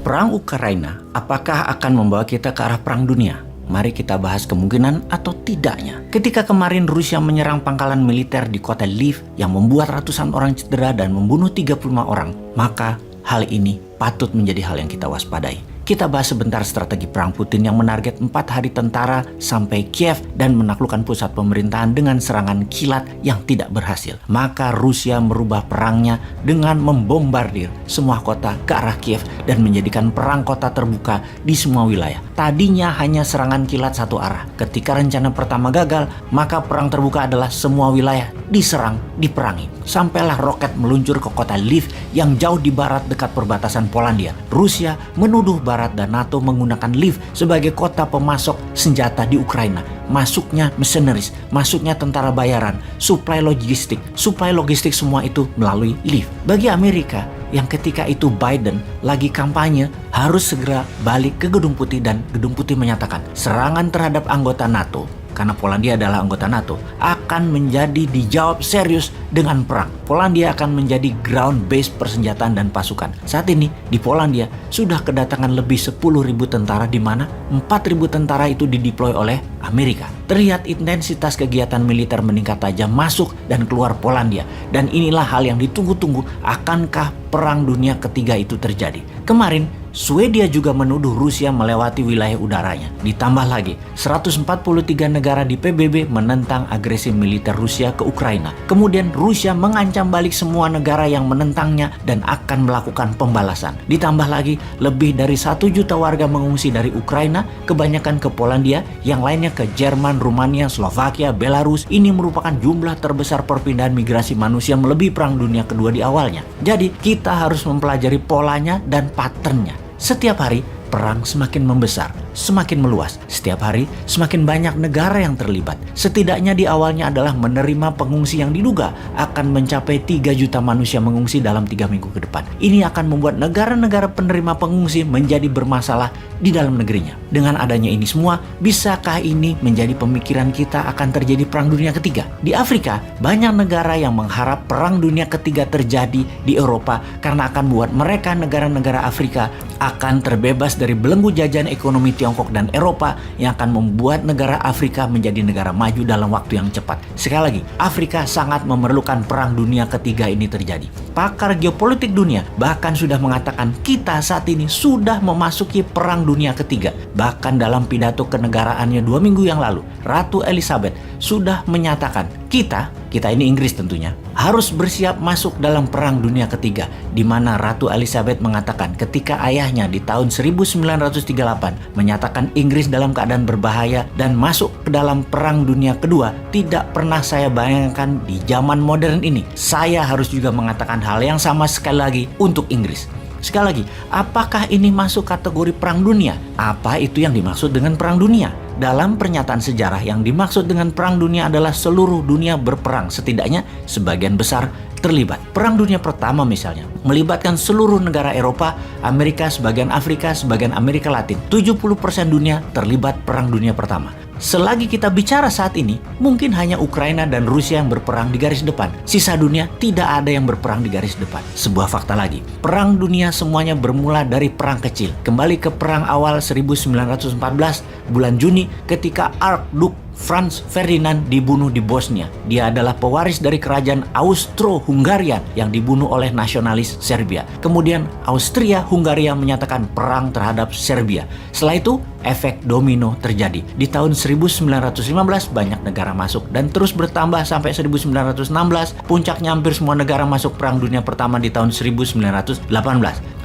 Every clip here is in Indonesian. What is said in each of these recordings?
Perang Ukraina apakah akan membawa kita ke arah perang dunia? Mari kita bahas kemungkinan atau tidaknya. Ketika kemarin Rusia menyerang pangkalan militer di kota Lviv yang membuat ratusan orang cedera dan membunuh 35 orang, maka hal ini patut menjadi hal yang kita waspadai. Kita bahas sebentar strategi perang Putin yang menarget 4 hari tentara sampai Kiev dan menaklukkan pusat pemerintahan dengan serangan kilat yang tidak berhasil. Maka Rusia merubah perangnya dengan membombardir semua kota ke arah Kiev dan menjadikan perang kota terbuka di semua wilayah. Tadinya hanya serangan kilat satu arah. Ketika rencana pertama gagal, maka perang terbuka adalah semua wilayah diserang, diperangi. Sampailah roket meluncur ke kota Lviv yang jauh di barat dekat perbatasan Polandia. Rusia menuduh Barat dan NATO menggunakan Lviv sebagai kota pemasok senjata di Ukraina. Masuknya mercenaries, masuknya tentara bayaran, suplai logistik semua itu melalui Lviv. Bagi Amerika yang ketika itu Biden lagi kampanye harus segera balik ke Gedung Putih dan Gedung Putih menyatakan serangan terhadap anggota NATO, karena Polandia adalah anggota NATO, akan menjadi dijawab serius dengan perang. Polandia akan menjadi ground base persenjataan dan pasukan. Saat ini di Polandia sudah kedatangan lebih 10.000 tentara, di mana 4.000 tentara itu dideploy oleh Amerika. Terlihat intensitas kegiatan militer meningkat tajam masuk dan keluar Polandia. Dan inilah hal yang ditunggu-tunggu, akankah perang dunia ketiga itu terjadi? Kemarin Swedia juga menuduh Rusia melewati wilayah udaranya. Ditambah lagi, 143 negara di PBB menentang agresi militer Rusia ke Ukraina. Kemudian Rusia mengancam balik semua negara yang menentangnya dan akan melakukan pembalasan. Ditambah lagi, lebih dari 1 juta warga mengungsi dari Ukraina, kebanyakan ke Polandia, yang lainnya ke Jerman, Rumania, Slovakia, Belarus. Ini merupakan jumlah terbesar perpindahan migrasi manusia melebihi Perang Dunia Kedua di awalnya. Jadi, kita harus mempelajari polanya dan patternnya. Setiap hari, perang semakin membesar, semakin meluas. Setiap hari, semakin banyak negara yang terlibat. Setidaknya di awalnya adalah menerima pengungsi yang diduga akan mencapai 3 juta manusia mengungsi dalam 3 minggu ke depan. Ini akan membuat negara-negara penerima pengungsi menjadi bermasalah di dalam negerinya. Dengan adanya ini semua, bisakah ini menjadi pemikiran kita akan terjadi Perang Dunia Ketiga? Di Afrika, banyak negara yang mengharap Perang Dunia Ketiga terjadi di Eropa karena akan membuat mereka, negara-negara Afrika, akan terbebas dari belenggu jajahan ekonomi Tiongkok dan Eropa yang akan membuat negara Afrika menjadi negara maju dalam waktu yang cepat. Sekali lagi, Afrika sangat memerlukan Perang Dunia Ketiga ini terjadi. Pakar geopolitik dunia bahkan sudah mengatakan kita saat ini sudah memasuki Perang Dunia Ketiga. Bahkan dalam pidato kenegaraannya 2 minggu yang lalu, Ratu Elizabeth sudah menyatakan kita ini Inggris tentunya, harus bersiap masuk dalam Perang Dunia Ketiga, di mana Ratu Elizabeth mengatakan ketika ayahnya di tahun 1938 menyatakan Inggris dalam keadaan berbahaya dan masuk ke dalam Perang Dunia Kedua, tidak pernah saya bayangkan di zaman modern ini. Saya harus juga mengatakan hal yang sama sekali lagi untuk Inggris. Sekali lagi, apakah ini masuk kategori perang dunia? Apa itu yang dimaksud dengan perang dunia? Dalam pernyataan sejarah, yang dimaksud dengan perang dunia adalah seluruh dunia berperang, setidaknya sebagian besar terlibat. Perang Dunia Pertama misalnya melibatkan seluruh negara Eropa, Amerika, sebagian Afrika, sebagian Amerika Latin. 70% dunia terlibat Perang Dunia Pertama. Selagi kita bicara saat ini, mungkin hanya Ukraina dan Rusia yang berperang di garis depan. Sisa dunia tidak ada yang berperang di garis depan. Sebuah fakta lagi, perang dunia semuanya bermula dari perang kecil. Kembali ke perang awal 1914, bulan Juni, ketika Archduke Franz Ferdinand dibunuh di Bosnia. Dia adalah pewaris dari kerajaan Austro-Hungaria yang dibunuh oleh nasionalis Serbia. Kemudian Austria-Hungaria menyatakan perang terhadap Serbia. Setelah itu, efek domino terjadi. Di tahun 1915 banyak negara masuk dan terus bertambah sampai 1916. Puncaknya hampir semua negara masuk Perang Dunia Pertama di tahun 1918.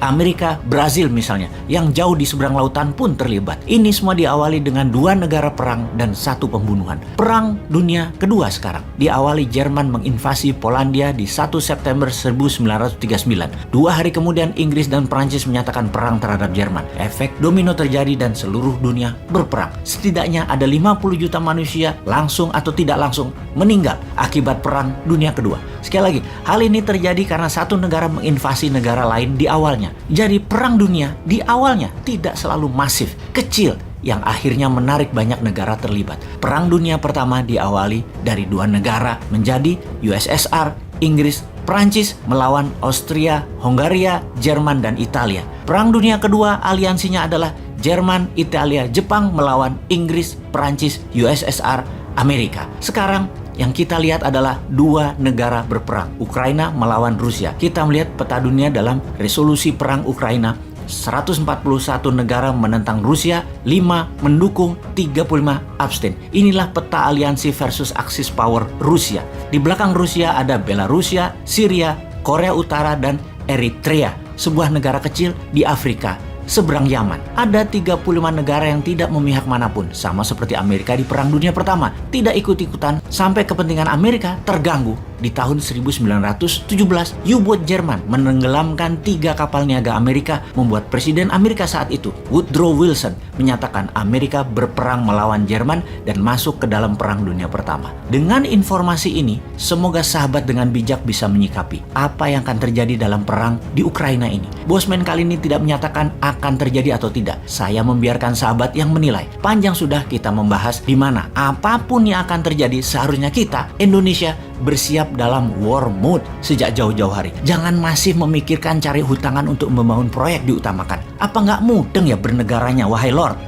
Amerika, Brazil misalnya, yang jauh di seberang lautan pun terlibat. Ini semua diawali dengan 2 negara perang dan 1 pembunuhan. Perang Dunia Kedua sekarang diawali Jerman menginvasi Polandia di 1 September 1939. 2 hari kemudian Inggris dan Prancis menyatakan perang terhadap Jerman. Efek domino terjadi dan seluruh dunia berperang. Setidaknya ada 50 juta manusia langsung atau tidak langsung meninggal akibat Perang Dunia Kedua. Sekali lagi, hal ini terjadi karena 1 negara menginvasi negara lain di awalnya. Jadi perang dunia di awalnya tidak selalu masif, kecil, yang akhirnya menarik banyak negara terlibat. Perang Dunia Pertama diawali dari 2 negara menjadi USSR, Inggris, Prancis melawan Austria, Hongaria, Jerman, dan Italia. Perang Dunia Kedua aliansinya adalah Jerman, Italia, Jepang melawan Inggris, Prancis, USSR, Amerika. Sekarang yang kita lihat adalah dua negara berperang, Ukraina melawan Rusia. Kita melihat peta dunia dalam resolusi perang Ukraina, 141 negara menentang Rusia, 5 mendukung, 35 abstain. Inilah peta aliansi versus Axis power Rusia. Di belakang Rusia ada Belarusia, Syria, Korea Utara, dan Eritrea, sebuah negara kecil di Afrika, seberang Yaman. Ada 35 negara yang tidak memihak manapun, sama seperti Amerika di Perang Dunia Pertama. Tidak ikut-ikutan sampai kepentingan Amerika terganggu. Di tahun 1917, U-boat Jerman menenggelamkan 3 kapal niaga Amerika, membuat Presiden Amerika saat itu, Woodrow Wilson, menyatakan Amerika berperang melawan Jerman dan masuk ke dalam Perang Dunia Pertama. Dengan informasi ini, semoga sahabat dengan bijak bisa menyikapi apa yang akan terjadi dalam perang di Ukraina ini. Bosman kali ini tidak menyatakan akan terjadi atau tidak. Saya membiarkan sahabat yang menilai. Panjang sudah kita membahas di mana apapun yang akan terjadi, seharusnya kita, Indonesia, bersiap dalam war mode sejak jauh-jauh hari. Jangan masih memikirkan cari hutangan untuk membangun proyek diutamakan. Apa nggak mudeng ya bernegaranya, wahai Lord?